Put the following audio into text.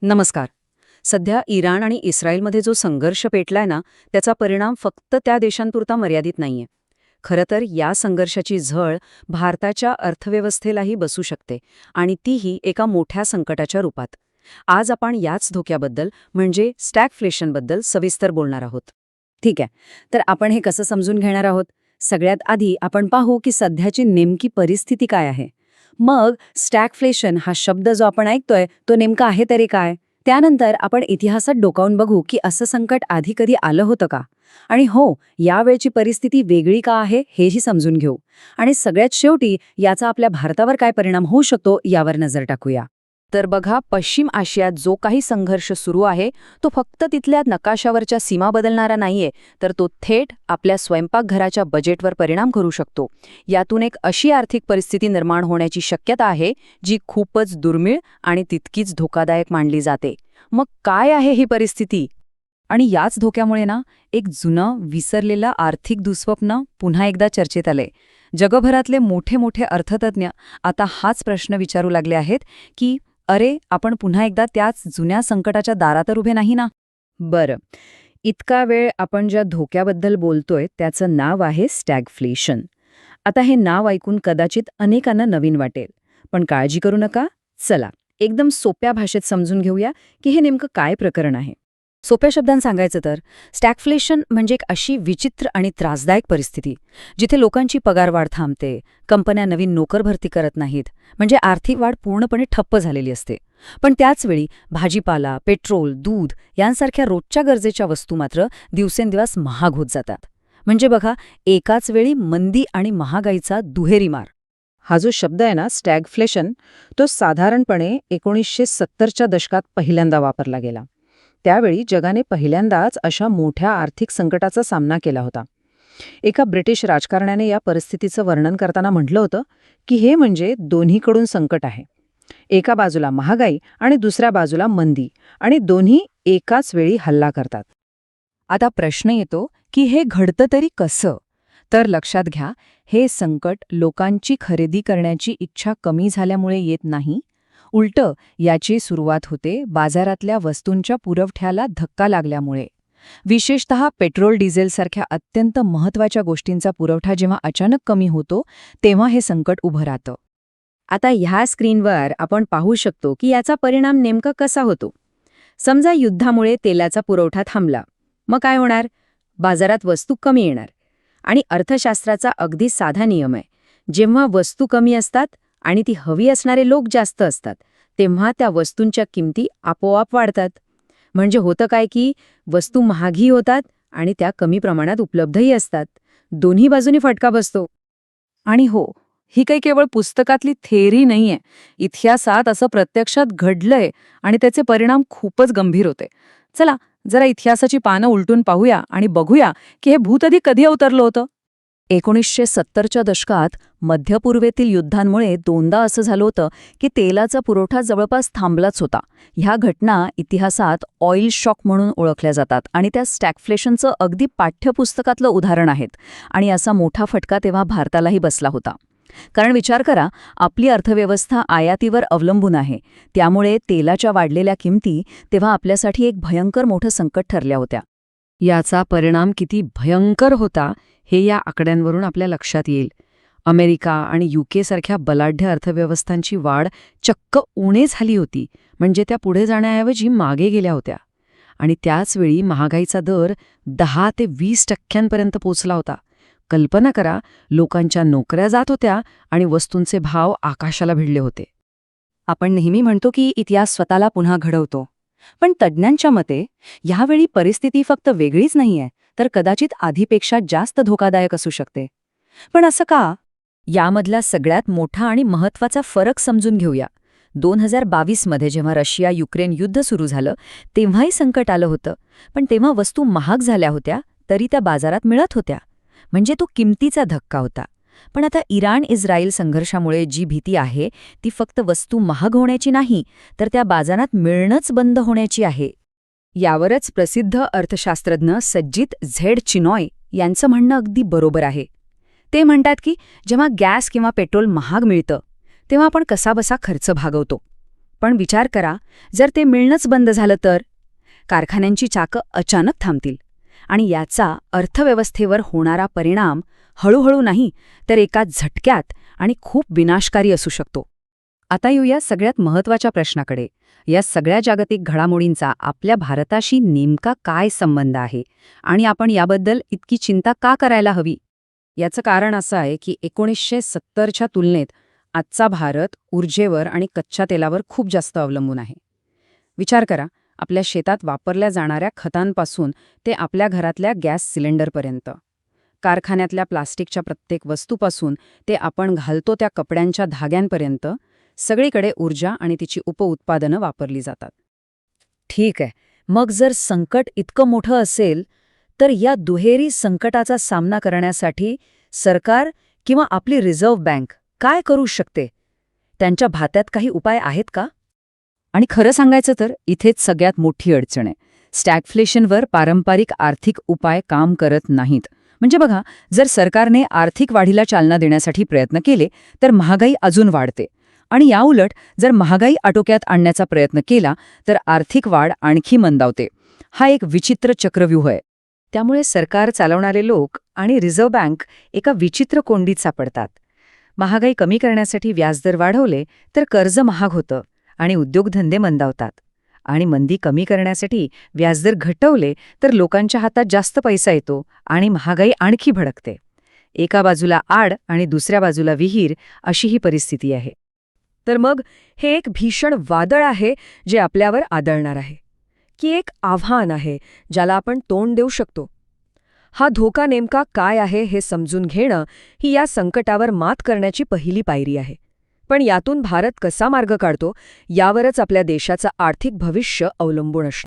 नमस्कार. सध्या इराण आणि इस्रायलमध्ये जो संघर्ष पेटलाय ना, त्याचा परिणाम फक्त त्या देशांपुरता मर्यादित नाहीये. खरं तर या संघर्षाची झळ भारताच्या अर्थव्यवस्थेलाही बसू शकते, आणि तीही एका मोठ्या संकटाच्या रूपात. आज आपण याच धोक्याबद्दल म्हणजे स्टॅगफ्लेशनबद्दल सविस्तर बोलणार आहोत. ठीक आहे, तर आपण हे कसं समजून घेणार आहोत? सगळ्यात आधी आपण पाहू की सध्याची नेमकी परिस्थिती काय आहे. मग स्टॅगफ्लेशन हा शब्द जो आपण ऐकतोय तो नेमका आहे तरी काय. त्यानंतर आपण इतिहासात डोकावून बघू की असं संकट आधी कधी आलं होतं का, आणि हो, यावेळची परिस्थिती वेगळी का आहे हेही समजून घेऊ. आणि सगळ्यात शेवटी याचा आपल्या भारतावर काय परिणाम होऊ शकतो यावर नजर टाकूया. तर बघा, पश्चिम आशियात जो काही संघर्ष सुरू आहे तो फक्त तिथल्या नकाशावरच्या सीमा बदलणारा नाहीये, तर तो थेट आपल्या स्वयंपाकघराच्या बजेटवर परिणाम करू शकतो. यातून एक अशी आर्थिक परिस्थिती निर्माण होण्याची शक्यता आहे जी खूपच दुर्मिळ आणि तितकीच धोकादायक मानली जाते. मग काय आहे ही परिस्थिती? आणि याच धोक्यामुळे ना, एक जुनं विसरलेलं आर्थिक दुःस्वप्न पुन्हा एकदा चर्चेत आलंय. जगभरातले मोठे मोठे अर्थतज्ञ आता हाच प्रश्न विचारू लागले आहेत की अरे, आपण पुन्हा एकदा त्याच जुन्या संकटाच्या दारात तर उभे नाही ना. बरं, इतका वेळ आपण ज्या धोक्याबद्दल बोलतोय त्याचं नाव आहे स्टॅगफ्लेशन. आता हे नाव ऐकून कदाचित अनेकांना नवीन वाटेल, पण काळजी करू नका. चला एकदम सोप्या भाषेत समजून घेऊया की हे नेमकं काय प्रकरण आहे. सोप्या शब्दांत सांगायचं तर स्टॅगफ्लेशन म्हणजे एक अशी विचित्र आणि त्रासदायक परिस्थिती जिथे लोकांची पगारवाढ थांबते, कंपन्या नवीन नोकर भरती करत नाहीत, म्हणजे आर्थिक वाढ पूर्णपणे ठप्प झालेली असते. पण त्याचवेळी भाजीपाला, पेट्रोल, दूध यांसारख्या रोजच्या गरजेच्या वस्तू मात्र दिवसेंदिवस महाग होत जातात. म्हणजे बघा, एकाच वेळी मंदी आणि महागाईचा दुहेरी मार. हा जो शब्द आहे ना, स्टॅगफ्लेशन, तो साधारणपणे 1970च्या दशकात पहिल्यांदा वापरला गेला. त्यावेळी जगाने पहिल्यांदाच अशा मोठ्या आर्थिक संकटाचा सामना केला होता. एका ब्रिटिश राजकारण्याने या परिस्थितीचं वर्णन करताना म्हटलं होतं की हे म्हणजे दोन्हीकडून संकट आहे. एका बाजूला महागाई आणि दुसऱ्या बाजूला मंदी, आणि दोन्ही एकाच वेळी हल्ला करतात. आता प्रश्न येतो की हे घडतं तरी कसं? तर लक्षात घ्या, हे संकट लोकांची खरेदी करण्याची इच्छा कमी झाल्यामुळे येत नाही. उलटं, याची सुरुवात होते बाजारातल्या वस्तूंच्या पुरवठ्याला धक्का लागल्यामुळे. विशेषतः पेट्रोल, डिझेलसारख्या अत्यंत महत्त्वाच्या गोष्टींचा पुरवठा जेव्हा अचानक कमी होतो तेव्हा हे संकट उभं राहतं. आता ह्या स्क्रीनवर आपण पाहू शकतो की याचा परिणाम नेमका कसा होतो. समजा युद्धामुळे तेलाचा पुरवठा थांबला, मग काय होणार? बाजारात वस्तू कमी येणार. आणि अर्थशास्त्राचा अगदी साधा नियम आहे, जेव्हा वस्तू कमी असतात आणि ती हवी असणारे लोक जास्त असतात तेव्हा त्या वस्तूंच्या किमती आपोआप वाढतात. म्हणजे होतं काय की वस्तू महागही होतात आणि त्या कमी प्रमाणात उपलब्धही असतात. दोन्ही बाजूनी फटका बसतो. आणि हो, ही काही केवळ पुस्तकातली थेअरी नाहीये. इतिहासात असं प्रत्यक्षात घडलंय आणि त्याचे परिणाम खूपच गंभीर होते. चला जरा इतिहासाची पानं उलटून पाहूया आणि बघूया की हे भूत आधी कधी अवतरलं होतं. 1970च्या दशकात मध्यपूर्वेतील युद्धांमुळे दोनदा असं झालं होतं की तेलाचा पुरवठा जवळपास थांबलाच होता. ह्या घटना इतिहासात ऑइल शॉक म्हणून ओळखल्या जातात आणि त्या स्टॅगफ्लेशनचं अगदी पाठ्यपुस्तकातलं उदाहरण आहेत. आणि असा मोठा फटका तेव्हा भारतालाही बसला होता. कारण विचार करा, आपली अर्थव्यवस्था आयातीवर अवलंबून आहे. त्यामुळे तेलाच्या वाढलेल्या किमती तेव्हा आपल्यासाठी एक भयंकर मोठं संकट ठरल्या होत्या. याचा परिणाम किती भयंकर होता हे या आकड्यांवरून आपल्या लक्षात येईल. अमेरिका आणि UK सारख्या बलाढ्य अर्थव्यवस्थांची वाढ चक्क उणे झाली होती, म्हणजे त्या पुढे जाण्याऐवजी मागे गेल्या होत्या. आणि त्याचवेळी महागाईचा दर 10 ते 20% पोचला होता. कल्पना करा, लोकांच्या नोकऱ्या जात होत्या आणि वस्तूंचे भाव आकाशाला भिडले होते. आपण नेहमी म्हणतो की इतिहास स्वतःला पुन्हा घडवतो, पण तज्ज्ञांच्या मते यावेळी परिस्थिती फक्त वेगळीच नाहीये, तर कदाचित आधीपेक्षा जास्त धोकादायक असू शकते. पण असं का? यामधला सगळ्यात मोठा आणि महत्त्वाचा फरक समजून घेऊया. 2022मध्ये जेव्हा रशिया-युक्रेन युद्ध सुरू झालं तेव्हाही संकट आलं होतं, पण तेव्हा वस्तू महाग झाल्या होत्या तरी त्या बाजारात मिळत होत्या. म्हणजे तो किमतीचा धक्का होता. पण आता इराण-इस्रायल संघर्षामुळे जी भीती आहे ती फक्त वस्तू महाग होण्याची नाही, तर त्या बाजारात मिळणंच बंद होण्याची आहे. यावरच प्रसिद्ध अर्थशास्त्रज्ञ सज्जित झेड चिनॉय यांचं म्हणणं अगदी बरोबर आहे. ते म्हणतात की जेव्हा गॅस किंवा पेट्रोल महाग मिळतं तेव्हा आपण कसाबसा खर्च भागवतो. पण विचार करा, जर ते मिळणंच बंद झालं तर कारखान्यांची चाकं अचानक थांबतील आणि याचा अर्थव्यवस्थेवर होणारा परिणाम हळूहळू नाही तर एका झटक्यात आणि खूप विनाशकारी असू शकतो. आता येऊया सगळ्यात महत्त्वाच्या प्रश्नाकडे. या सगळ्या जागतिक घडामोडींचा आपल्या भारताशी नेमका काय संबंध आहे आणि आपण याबद्दल इतकी चिंता का करायला हवी? याचं कारण असं आहे की 1970च्या तुलनेत आजचा भारत ऊर्जेवर आणि कच्च्या तेलावर खूप जास्त अवलंबून आहे. विचार करा, आपल्या शेतात वापरल्या जाणाऱ्या खतांपासून ते आपल्या घरातल्या गॅस सिलेंडरपर्यंत, कारखान्यातल्या प्लास्टिकच्या प्रत्येक वस्तूपासून ते आपण घालतो त्या कपड्यांच्या धाग्यांपर्यंत सगळीकडे ऊर्जा आणि तिची उपउत्पादनं वापरली जातात. ठीक आहे, मग जर संकट इतकं मोठं असेल तर या दुहेरी संकटाचा सामना करण्यासाठी सरकार किंवा आपली रिझर्व्ह बँक काय करू शकते? त्यांच्या भात्यात काही उपाय आहेत का? आणि खरं सांगायचं तर इथेच सगळ्यात मोठी अडचण आहे. स्टॅगफ्लेशनवर पारंपरिक आर्थिक उपाय काम करत नाहीत. म्हणजे बघा, जर सरकारने आर्थिक वाढीला चालना देण्यासाठी प्रयत्न केले तर महागाई अजून वाढते आणि याउलट जर महागाई आटोक्यात आणण्याचा प्रयत्न केला तर आर्थिक वाढ आणखी मंदावते. हा एक विचित्र चक्रव्यूह आहे. त्यामुळे सरकार चालवणारे लोक आणि रिझर्व्ह बँक एका विचित्र कोंडीत सापडतात. महागाई कमी करण्यासाठी व्याजदर वाढवले तर कर्ज महाग होतं आणि उद्योगधंदे मंदावतात, आणि मंदी कमी करण्यासाठी व्याजदर घटवले तर लोकांच्या हातात जास्त पैसा येतो आणि महागाई आणखी भडकते. एका बाजूला आड आणि दुसऱ्या बाजूला विहीर, अशी ही परिस्थिती आहे. तर मग हे एक भीषण वादळ आहे जे आपल्यावर आदळणार आहे, की एक आव्हान आहे ज्याला आपण तोंड देऊ शकतो? हा धोका नेमका काय आहे हे समजून घेणं ही या संकटावर मात करण्याची पहिली पायरी आहे. पण यातून भारत कसा मार्ग काढतो यावरच आपल्या देशाचं आर्थिक भविष्य अवलंबून असतं.